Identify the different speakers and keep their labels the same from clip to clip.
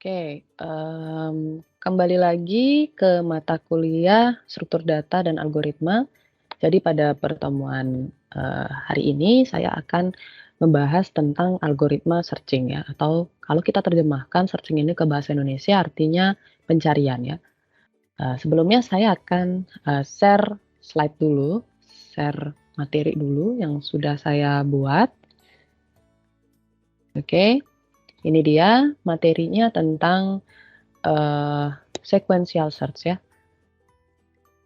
Speaker 1: Oke, kembali lagi ke mata kuliah struktur data dan algoritma. Jadi pada pertemuan, hari ini saya akan membahas tentang algoritma searching ya, atau kalau kita terjemahkan searching ini ke bahasa Indonesia artinya pencarian ya. Sebelumnya saya akan, share slide dulu, share materi dulu yang sudah saya buat. Oke, ini dia materinya tentang Eee, sequential search ya.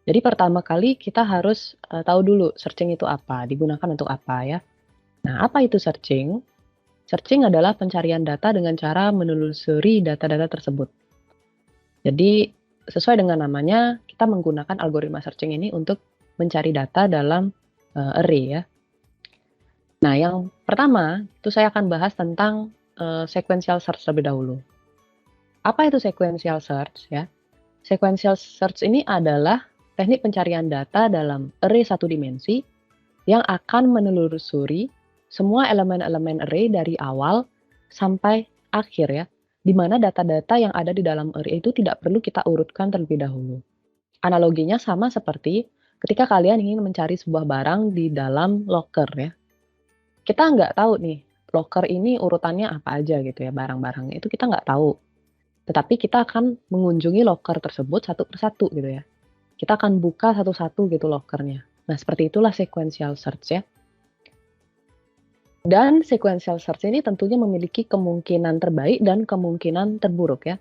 Speaker 1: Jadi pertama kali kita harus, tahu dulu searching itu apa, digunakan untuk apa ya. Nah, apa itu searching? Searching adalah pencarian data dengan cara menelusuri data-data tersebut. Jadi sesuai dengan namanya, kita menggunakan algoritma searching ini untuk mencari data dalam, array ya. Nah, yang pertama itu saya akan bahas tentang, sequential search terlebih dahulu. Apa itu sequential search ya? Sequential search ini adalah teknik pencarian data dalam array satu dimensi yang akan menelusuri semua elemen-elemen array dari awal sampai akhir ya, di mana data-data yang ada di dalam array itu tidak perlu kita urutkan terlebih dahulu. Analoginya sama seperti ketika kalian ingin mencari sebuah barang di dalam loker ya. Kita nggak tahu nih, loker ini urutannya apa aja gitu ya, barang-barangnya itu kita nggak tahu. Tetapi kita akan mengunjungi loker tersebut satu persatu gitu ya. Kita akan buka satu-satu gitu lokernya. Nah, seperti itulah sequential search ya. Dan sequential search ini tentunya memiliki kemungkinan terbaik dan kemungkinan terburuk ya.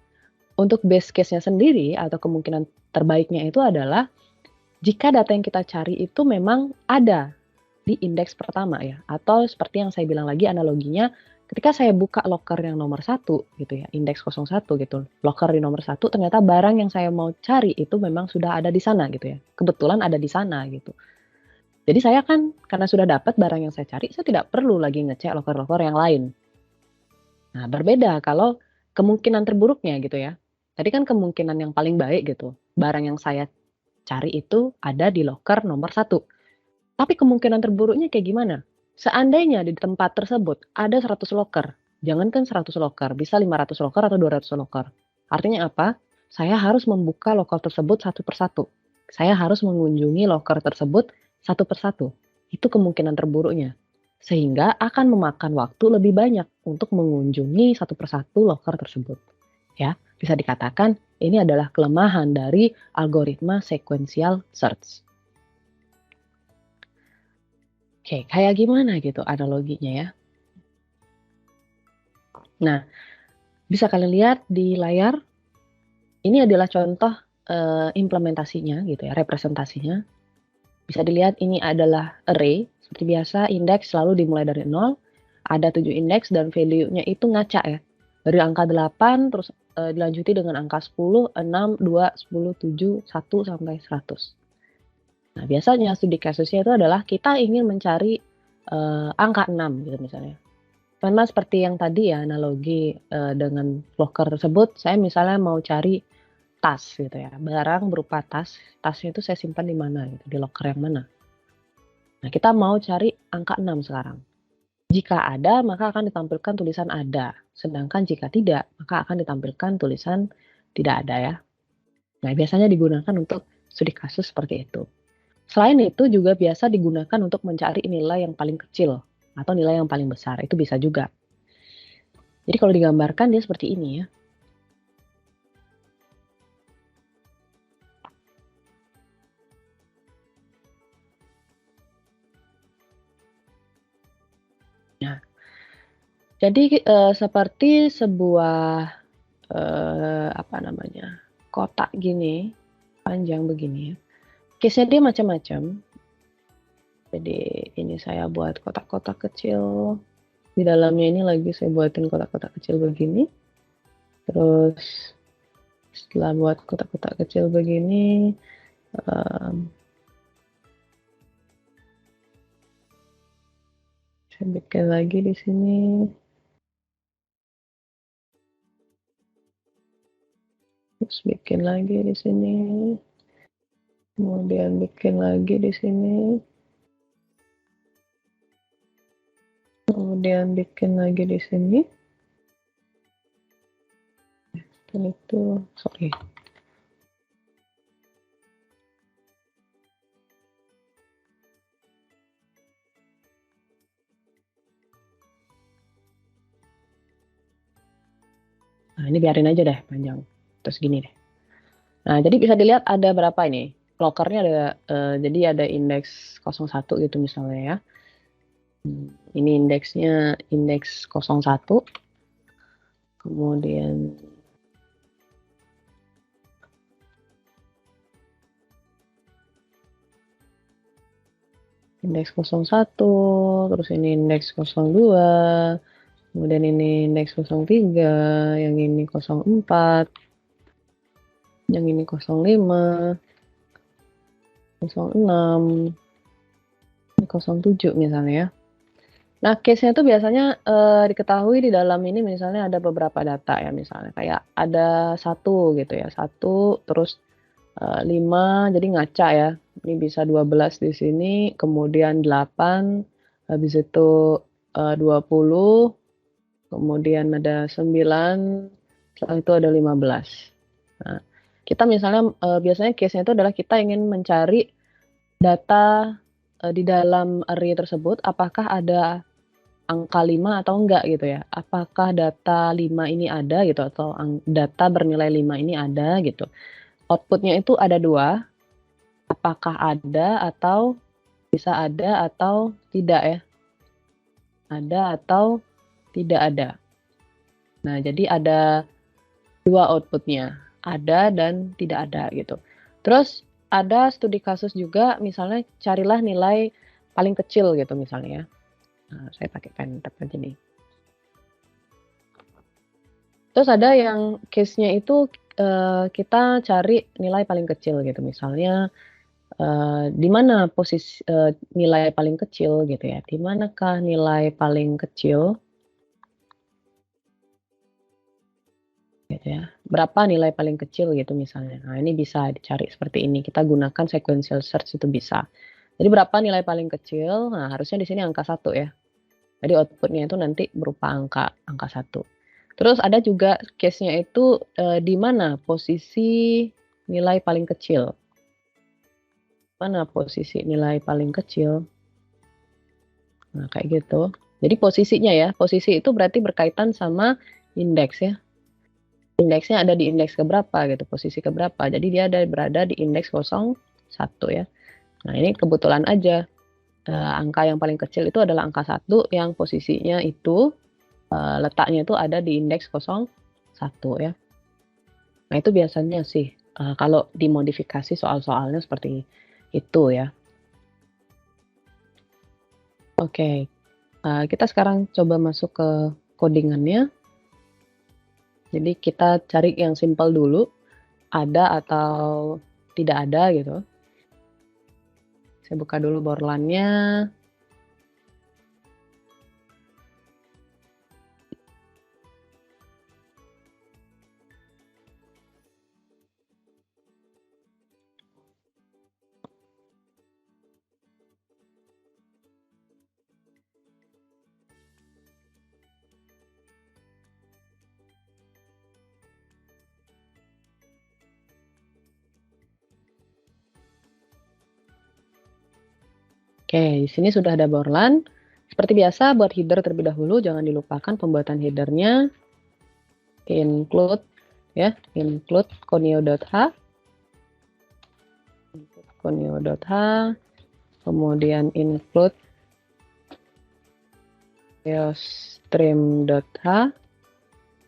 Speaker 1: Untuk base case-nya sendiri atau kemungkinan terbaiknya itu adalah jika data yang kita cari itu memang ada di indeks pertama ya, atau seperti yang saya bilang lagi analoginya, ketika saya buka loker yang nomor satu gitu ya, indeks 01 gitu, loker di nomor satu ternyata barang yang saya mau cari itu memang sudah ada di sana gitu ya, kebetulan ada di sana gitu. Jadi saya kan karena sudah dapat barang yang saya cari, saya tidak perlu lagi ngecek loker-loker yang lain. Nah, berbeda kalau kemungkinan terburuknya gitu ya. Tadi kan kemungkinan yang paling baik gitu, barang yang saya cari itu ada di loker nomor satu. Tapi kemungkinan terburuknya kayak gimana? Seandainya di tempat tersebut ada 100 loker, jangankan 100 loker, bisa 500 loker atau 200 loker. Artinya apa? Saya harus membuka loker tersebut satu persatu. Saya harus mengunjungi loker tersebut satu persatu. Itu kemungkinan terburuknya. Sehingga akan memakan waktu lebih banyak untuk mengunjungi satu persatu loker tersebut. Ya, bisa dikatakan ini adalah kelemahan dari algoritma sequential search. Oke, kayak gimana gitu analoginya ya. Nah, bisa kalian lihat di layar, ini adalah contoh, implementasinya gitu ya, representasinya. Bisa dilihat ini adalah array, seperti biasa indeks selalu dimulai dari 0, ada 7 indeks dan value-nya itu ngacak ya. Dari angka 8 terus, dilanjuti dengan angka 10, 6, 2, 10, 7, 1, sampai 100. Nah, biasanya studi kasusnya itu adalah kita ingin mencari, angka 6 gitu misalnya. Sama seperti yang tadi ya analogi, dengan loker tersebut, saya misalnya mau cari tas gitu ya, barang berupa tas, tasnya itu saya simpan di mana gitu, di loker yang mana. Nah, kita mau cari angka 6 sekarang. Jika ada, maka akan ditampilkan tulisan ada, sedangkan jika tidak, maka akan ditampilkan tulisan tidak ada ya. Nah, biasanya digunakan untuk studi kasus seperti itu. Selain itu juga biasa digunakan untuk mencari nilai yang paling kecil atau nilai yang paling besar, itu bisa juga. Jadi kalau digambarkan dia seperti ini ya. Nah, jadi, seperti sebuah, apa namanya, kotak gini, panjang begini ya, case-nya dia macam-macam. Jadi ini saya buat kotak-kotak kecil, di dalamnya ini lagi saya buatin kotak-kotak kecil begini, terus setelah buat kotak-kotak kecil begini, saya bikin lagi di sini, terus bikin lagi di sini, kemudian bikin lagi di sini. Kemudian bikin lagi di sini. Dan itu, sorry. Nah, ini biarin aja deh panjang. Terus gini deh. Nah, jadi bisa dilihat ada berapa ini? Clockernya ada, jadi ada indeks 01 gitu misalnya ya. Ini indeksnya indeks 01. Kemudian indeks 01, terus ini indeks 02, kemudian ini indeks 03, yang ini 04, yang ini 05, 06, ini 07 misalnya ya. Nah, case-nya itu biasanya diketahui di dalam ini misalnya ada beberapa data ya, misalnya kayak ada 1 gitu ya, 1 terus 5 jadi ngaca ya. Ini bisa 12 di sini, kemudian 8, habis itu 20, kemudian ada 9, setelah itu ada 15. Nah, kita misalnya biasanya case-nya itu adalah kita ingin mencari data di dalam array tersebut apakah ada angka 5 atau enggak gitu ya. Apakah data 5 ini ada gitu atau data bernilai 5 ini ada gitu. Output-nya itu ada 2, apakah ada atau bisa ada atau tidak ya. Ada atau tidak ada. Nah, jadi ada 2 output-nya, ada dan tidak ada gitu. Terus ada studi kasus juga misalnya carilah nilai paling kecil gitu misalnya ya. Nah, saya pakai pen tab aja nih. Terus ada yang case-nya itu, kita cari nilai paling kecil gitu misalnya, di mana nilai paling kecil gitu ya, di manakah nilai paling kecil gitu ya, berapa nilai paling kecil gitu misalnya. Nah, ini bisa dicari seperti ini, kita gunakan sequential search itu bisa. Jadi berapa nilai paling kecil, nah harusnya di sini angka 1 ya. Jadi output-nya itu nanti berupa angka 1. Terus ada juga case-nya itu, di mana posisi nilai paling kecil. Mana posisi nilai paling kecil. Nah, kayak gitu. Jadi posisinya ya, posisi itu berarti berkaitan sama indeks ya. Indeksnya ada di indeks keberapa gitu, posisi keberapa. Jadi dia berada di indeks 01 ya. Nah, ini kebetulan aja, angka yang paling kecil itu adalah angka 1 yang posisinya itu, letaknya itu ada di indeks 01 ya. Nah, itu biasanya sih, kalau dimodifikasi soal-soalnya seperti itu ya. Oke, kita sekarang coba masuk ke codingannya. Jadi kita cari yang simpel dulu, ada atau tidak ada gitu. Saya buka dulu borlannya. Oke, di sini sudah ada borlan. Seperti biasa buat header terlebih dahulu, jangan dilupakan pembuatan headernya. Include ya, include conio.h, kemudian include stream.h,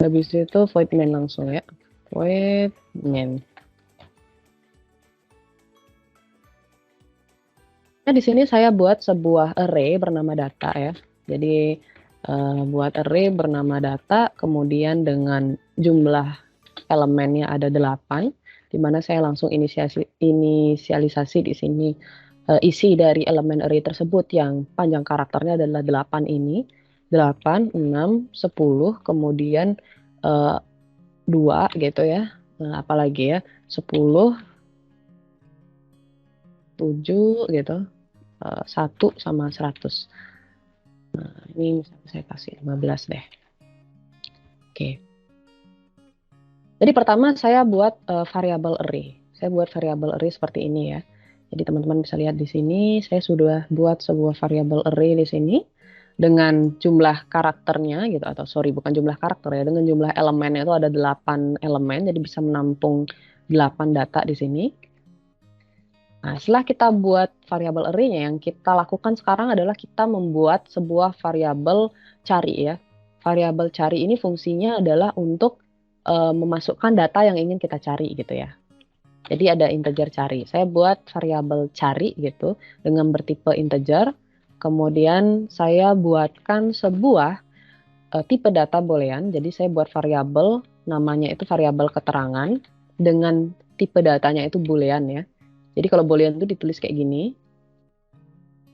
Speaker 1: habis itu void main langsung ya, void main. Nah, di sini saya buat sebuah array bernama data ya. Jadi buat array bernama data, kemudian dengan jumlah elemennya ada 8, di mana saya langsung inisialisasi di sini isi dari elemen array tersebut yang panjang karakternya adalah 8 ini. 8, 6, 10, kemudian 2 gitu ya. Apalagi ya, 10, 7 gitu. 1 sama 100. Nah, ini misalnya saya kasih 15 deh. Oke. Jadi pertama saya buat variable array. Saya buat variable array seperti ini ya. Jadi teman-teman bisa lihat di sini, saya sudah buat sebuah variable array di sini dengan jumlah karakternya gitu, atau sorry bukan jumlah karakter ya, dengan jumlah elemennya itu ada 8 elemen, jadi bisa menampung 8 data di sini. Nah, setelah kita buat variable array-nya, yang kita lakukan sekarang adalah kita membuat sebuah variabel cari ya. Variabel cari ini fungsinya adalah untuk memasukkan data yang ingin kita cari gitu ya. Jadi ada integer cari. Saya buat variabel cari gitu dengan bertipe integer. Kemudian saya buatkan sebuah tipe data boolean. Jadi saya buat variabel namanya itu variabel keterangan dengan tipe datanya itu boolean ya. Jadi kalau boolean itu ditulis kayak gini.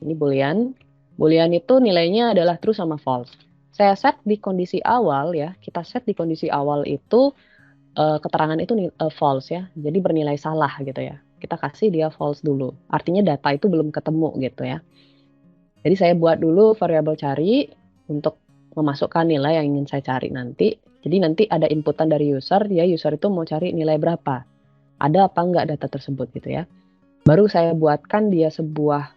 Speaker 1: Ini boolean. Boolean itu nilainya adalah true sama false. Saya set di kondisi awal ya. Kita set di kondisi awal itu keterangan itu false ya. Jadi bernilai salah gitu ya. Kita kasih dia false dulu. Artinya data itu belum ketemu gitu ya. Jadi saya buat dulu variabel cari untuk memasukkan nilai yang ingin saya cari nanti. Jadi nanti ada inputan dari user, ya user itu mau cari nilai berapa. Ada apa enggak data tersebut gitu ya. Baru saya buatkan dia sebuah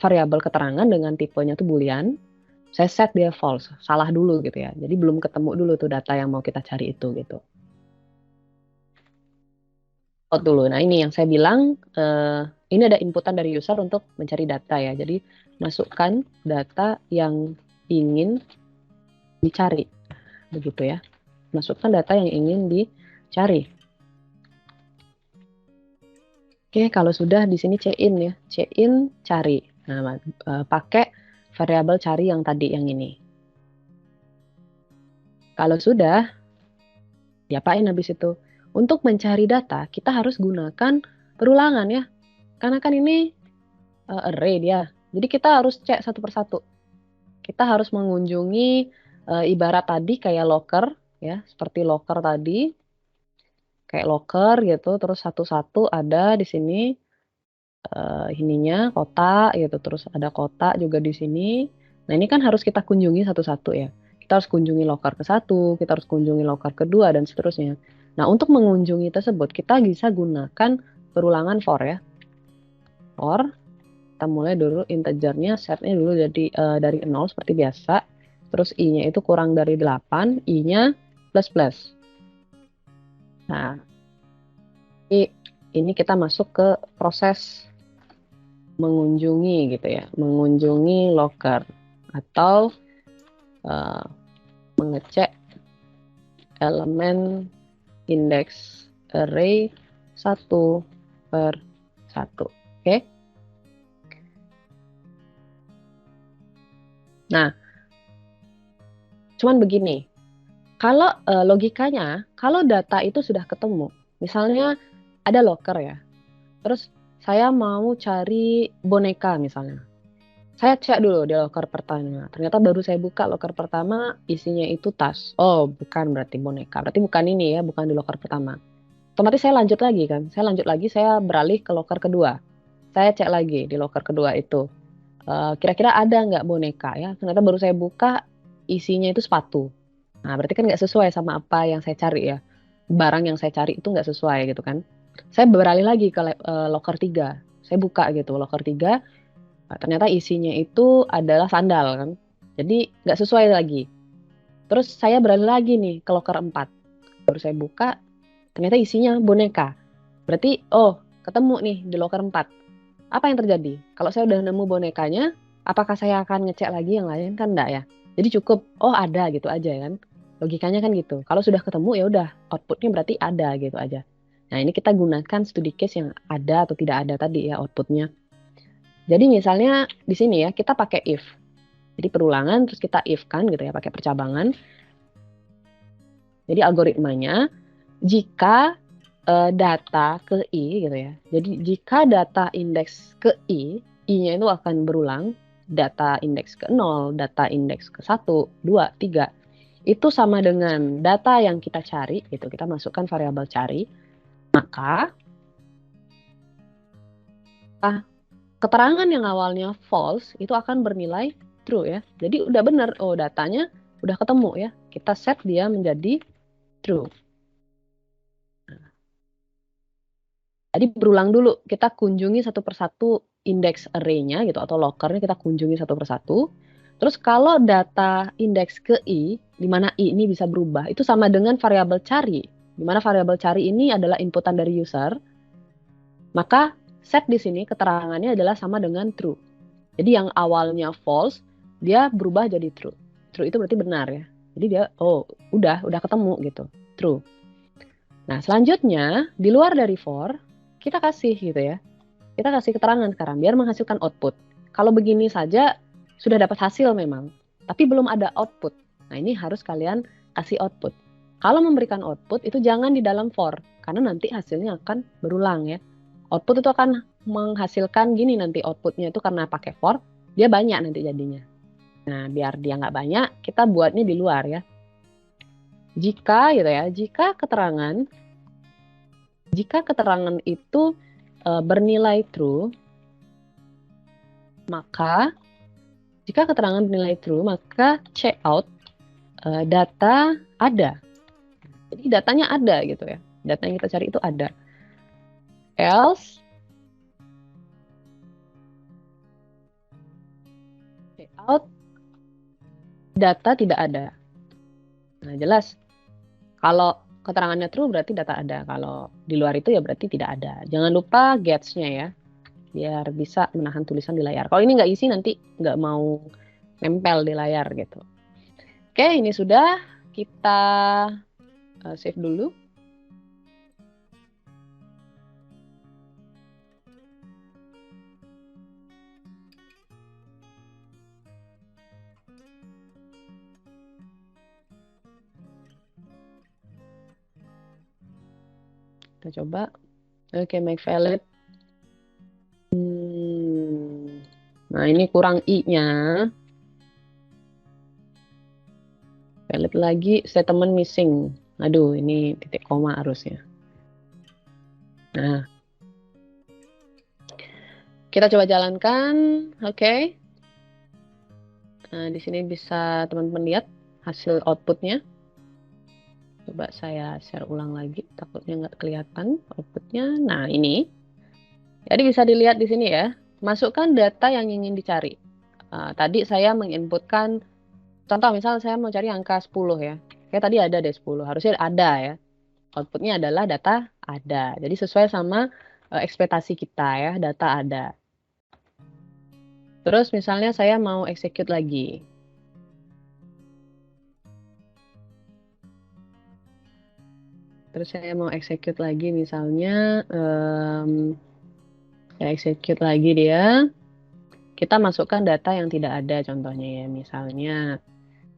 Speaker 1: variabel keterangan dengan tipenya tuh boolean. Saya set dia false, salah dulu gitu ya. Jadi belum ketemu dulu tuh data yang mau kita cari itu gitu. Dulu. Nah ini yang saya bilang, ini ada inputan dari user untuk mencari data ya. Jadi masukkan data yang ingin dicari, begitu ya. Masukkan data yang ingin dicari. Oke, kalau sudah di sini cin ya, cin cari. Nah, pakai variabel cari yang tadi yang ini. Kalau sudah, diapain habis itu? Untuk mencari data, kita harus gunakan perulangan ya. Karena kan ini array dia. Jadi kita harus cek satu persatu. Kita harus mengunjungi ibarat tadi kayak locker ya, seperti locker tadi. Kayak locker gitu, terus satu-satu ada di sini ininya kotak gitu, terus ada kotak juga di sini. Nah, ini kan harus kita kunjungi satu-satu ya. Kita harus kunjungi locker ke-1, kita harus kunjungi locker kedua dan seterusnya. Nah, untuk mengunjungi tersebut kita bisa gunakan perulangan for ya. For kita mulai dulu integernya, setnya dulu jadi dari 0 seperti biasa. Terus i-nya itu kurang dari 8, i-nya plus. Nah, ini kita masuk ke proses mengunjungi gitu ya, mengunjungi locker atau mengecek elemen indeks array 1 per 1. Oke? Nah, cuman begini, kalau logikanya, kalau data itu sudah ketemu, misalnya ada locker ya, terus saya mau cari boneka misalnya. Saya cek dulu di locker pertama. Ternyata baru saya buka locker pertama, isinya itu tas. Oh, bukan berarti boneka. Berarti bukan ini ya, bukan di locker pertama. Otomatis saya lanjut lagi kan. Saya beralih ke locker kedua. Saya cek lagi di locker kedua itu. Kira-kira ada nggak boneka ya? Ternyata baru saya buka, isinya itu sepatu. Nah, berarti kan nggak sesuai sama apa yang saya cari ya. Barang yang saya cari itu nggak sesuai gitu kan. Saya beralih lagi ke locker 3. Saya buka gitu, locker 3. Nah, ternyata isinya itu adalah sandal kan. Jadi nggak sesuai lagi. Terus saya beralih lagi nih ke locker 4. Baru saya buka, ternyata isinya boneka. Berarti, oh ketemu nih di locker 4. Apa yang terjadi? Kalau saya udah nemu bonekanya, apakah saya akan ngecek lagi yang lain? Kan enggak ya. Jadi cukup, oh ada gitu aja kan. Logikanya kan gitu. Kalau sudah ketemu ya udah, outputnya berarti ada gitu aja. Nah ini kita gunakan studi case yang ada atau tidak ada tadi ya outputnya. Jadi misalnya di sini ya kita pakai if. Jadi perulangan terus kita if kan gitu ya pakai percabangan. Jadi algoritmanya jika data ke i gitu ya. Jadi jika data indeks ke i-nya itu akan berulang, data indeks ke 0, data indeks ke 1, 2, 3. Itu sama dengan data yang kita cari gitu. Kita masukkan variabel cari. Maka keterangan yang awalnya false itu akan bernilai true ya. Jadi udah benar, oh datanya udah ketemu ya. Kita set dia menjadi true. Jadi berulang dulu, kita kunjungi satu persatu indeks array-nya gitu atau locker-nya kita kunjungi satu persatu. Terus kalau data indeks ke I, di mana I ini bisa berubah, itu sama dengan variabel cari. Di mana variabel cari ini adalah inputan dari user, maka set di sini keterangannya adalah sama dengan true. Jadi yang awalnya false, dia berubah jadi true. True itu berarti benar ya. Jadi dia, oh udah ketemu gitu, true. Nah selanjutnya, di luar dari for, kita kasih gitu ya. Kita kasih keterangan sekarang, biar menghasilkan output. Kalau begini saja, sudah dapat hasil memang. Tapi belum ada output. Nah ini harus kalian kasih output. Kalau memberikan output, itu jangan di dalam for. Karena nanti hasilnya akan berulang ya. Output itu akan menghasilkan gini nanti outputnya itu karena pakai for, dia banyak nanti jadinya. Nah biar dia nggak banyak, kita buatnya di luar ya. Jika gitu ya, jika keterangan itu bernilai true, maka jika keterangan bernilai true, maka check out data ada. Jadi datanya ada gitu ya. Data yang kita cari itu ada. Else check out data tidak ada. Nah, jelas. Kalau keterangannya true berarti data ada. Kalau di luar itu ya berarti tidak ada. Jangan lupa gets-nya ya. Biar bisa menahan tulisan di layar. Kalau ini nggak isi nanti nggak mau nempel di layar gitu. Oke, ini sudah. Kita save dulu. Kita coba. Oke, make valid. Nah, ini kurang I-nya. Valid lagi, statement missing. Aduh, ini titik koma harusnya. Nah, kita coba jalankan. Oke. Nah, di sini bisa teman-teman lihat hasil outputnya. Coba saya share ulang lagi, takutnya nggak kelihatan outputnya. Nah, ini. Jadi bisa dilihat di sini ya. Masukkan data yang ingin dicari. Tadi saya menginputkan, contoh misal saya mau cari angka 10 ya. Kayak tadi ada deh 10, harusnya ada ya. Outputnya adalah data ada. Jadi sesuai sama ekspektasi kita ya, data ada. Terus misalnya saya mau execute lagi. Terus saya mau execute lagi misalnya, saya execute lagi dia. Kita masukkan data yang tidak ada contohnya ya. Misalnya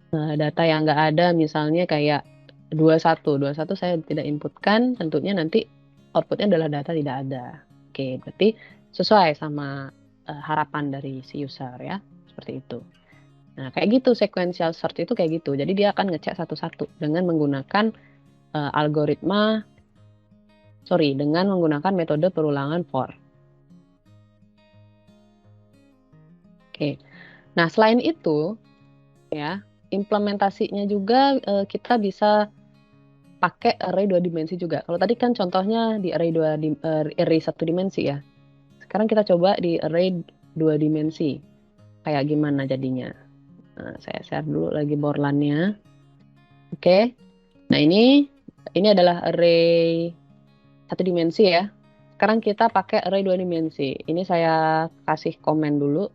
Speaker 1: data yang nggak ada misalnya kayak 21. 21 saya tidak inputkan, tentunya nanti outputnya adalah data tidak ada. Oke, berarti sesuai sama harapan dari si user ya. Seperti itu. Nah, kayak gitu sequential search itu kayak gitu. Jadi dia akan ngecek satu-satu dengan menggunakan dengan menggunakan metode perulangan for. Oke. Nah, selain itu ya, implementasinya juga kita bisa pakai array 2 dimensi juga. Kalau tadi kan contohnya di array 1 dimensi ya. Sekarang kita coba di array 2 dimensi. Kayak gimana jadinya? Nah, saya share dulu lagi borlannya. Oke. Nah, ini adalah array 1 dimensi ya. Sekarang kita pakai array 2 dimensi. Ini saya kasih komen dulu.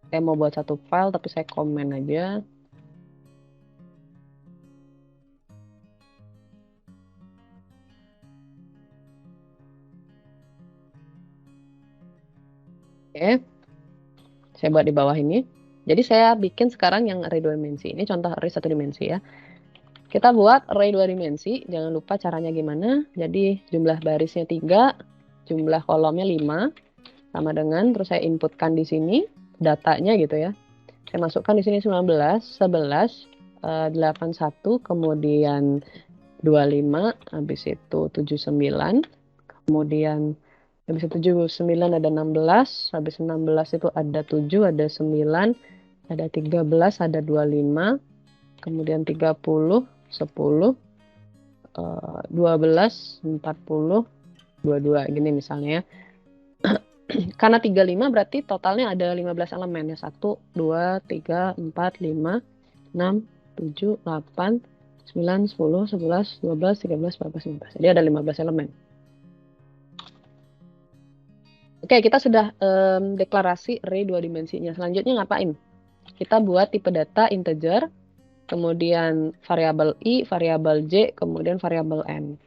Speaker 1: Saya mau buat satu file tapi saya komen aja. Oke. Saya buat di bawah ini. Jadi saya bikin sekarang yang array 2 dimensi. Ini contoh array 1 dimensi ya. Kita buat array 2 dimensi. Jangan lupa caranya gimana. Jadi jumlah barisnya 3, jumlah kolomnya 5. Sama dengan, terus saya inputkan di sini datanya gitu ya. Saya masukkan di sini 19, 11, 81, kemudian 25, habis itu 79, kemudian habis itu 79 ada 16, habis 16 itu ada 7, ada 9, ada 13, ada 25, kemudian 30, 10, 12, 40, 22 gini misalnya ya. Karena 35 berarti totalnya ada 15 elemen ya. 1, 2, 3, 4, 5, 6, 7, 8, 9, 10, 11, 12, 13, 14, 15. Jadi ada 15 elemen. Oke, kita sudah deklarasi array 2 dimensinya. Selanjutnya ngapain? Kita buat tipe data integer, kemudian variabel i, variabel j, kemudian variabel n.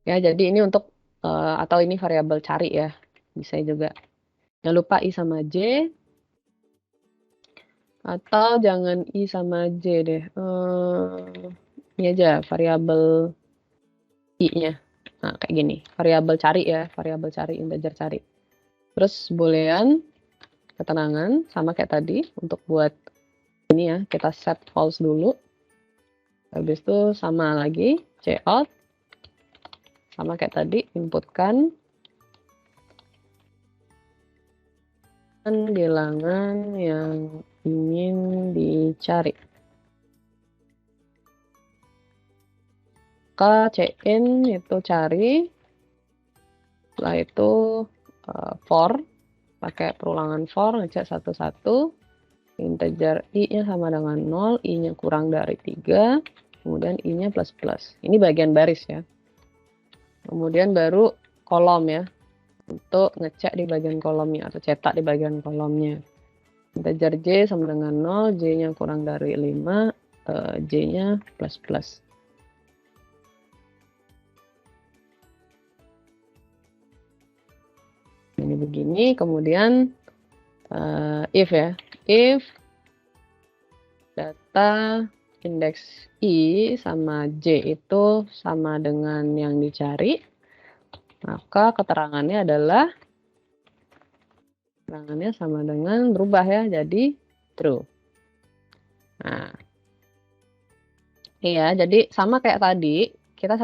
Speaker 1: Ya, jadi ini untuk atau ini variabel cari ya. Bisa juga. Jangan lupa i sama j, atau jangan i sama j deh. Ini aja variabel i-nya. Nah, kayak gini. Variabel cari ya, variabel cari, integer cari. Terus boolean keterangan sama kayak tadi untuk buat ini ya, kita set false dulu. Habis itu sama lagi cout sama kayak tadi, inputkan bilangan yang ingin dicari. Maka cin itu cari, setelah itu for, pakai perulangan for, ngecek satu-satu, integer i-nya sama dengan 0, i-nya kurang dari 3, kemudian i-nya plus plus. Ini bagian baris ya. Kemudian baru kolom ya, untuk ngecek di bagian kolomnya atau cetak di bagian kolomnya. Integer j sama dengan 0, j-nya kurang dari 5, j-nya plus plus. Ini begini, kemudian if ya, if data indeks i sama j itu sama dengan yang dicari, maka keterangannya adalah sama dengan berubah ya, jadi true. Nah, iya, jadi sama kayak tadi, kita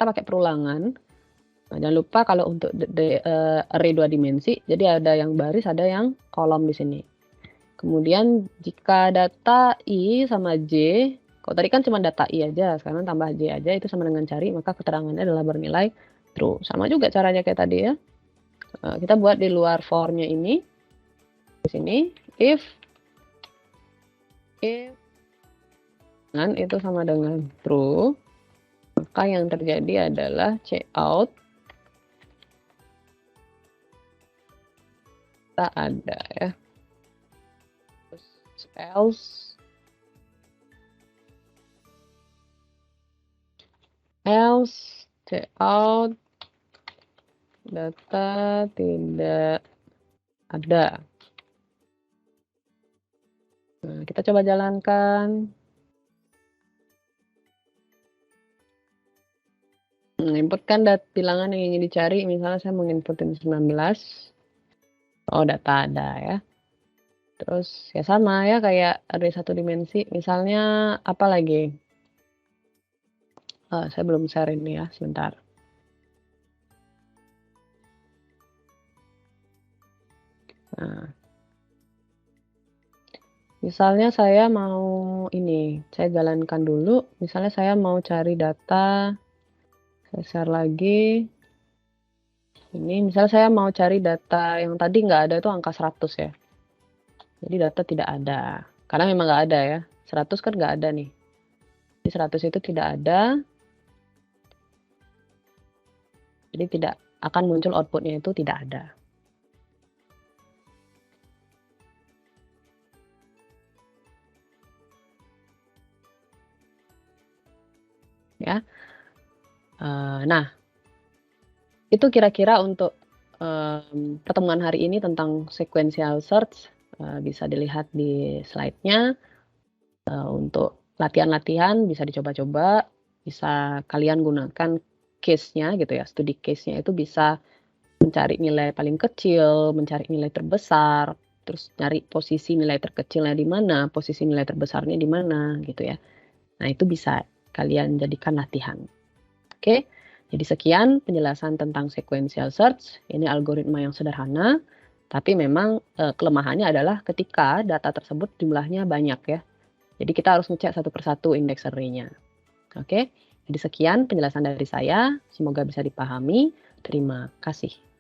Speaker 1: pakai perulangan. Nah, jangan lupa kalau untuk array 2 dimensi, jadi ada yang baris, ada yang kolom di sini. Kemudian jika data i sama j, kalau tadi kan cuma data i aja, sekarang tambah j aja, itu sama dengan cari, maka keterangannya adalah bernilai true. Sama juga caranya kayak tadi ya. Kita buat di luar for-nya ini, di sini, if itu sama dengan true, maka yang terjadi adalah cout tak ada ya. Terus else cout data tidak ada. Nah, kita coba jalankan. Inputkan bilangan yang ingin dicari, misalnya saya mau inputin 19. Oh, data ada ya. Terus ya sama ya kayak array 1 dimensi. Misalnya apa lagi? Saya belum share ini ya, sebentar. Nah, misalnya saya mau ini, saya jalankan dulu. Misalnya saya mau cari data, saya share lagi. Ini misalnya saya mau cari data yang tadi nggak ada itu angka 100 ya. Jadi data tidak ada. Karena memang nggak ada ya. 100 kan nggak ada nih. Jadi 100 itu tidak ada. Jadi tidak akan muncul outputnya itu tidak ada. Ya. Nah, itu kira-kira untuk pertemuan hari ini tentang sequential search. Bisa dilihat di slide-nya. Untuk latihan-latihan bisa dicoba-coba, bisa kalian gunakan case-nya gitu ya, studi case-nya itu bisa mencari nilai paling kecil, mencari nilai terbesar, terus nyari posisi nilai terkecilnya di mana, posisi nilai terbesarnya di mana gitu ya. Nah, itu bisa kalian jadikan latihan. Oke, jadi sekian penjelasan tentang sequential search. Ini algoritma yang sederhana, tapi memang kelemahannya adalah ketika data tersebut jumlahnya banyak ya. Jadi kita harus ngecek satu persatu indeks array-nya. Oke. Jadi sekian penjelasan dari saya, semoga bisa dipahami. Terima kasih.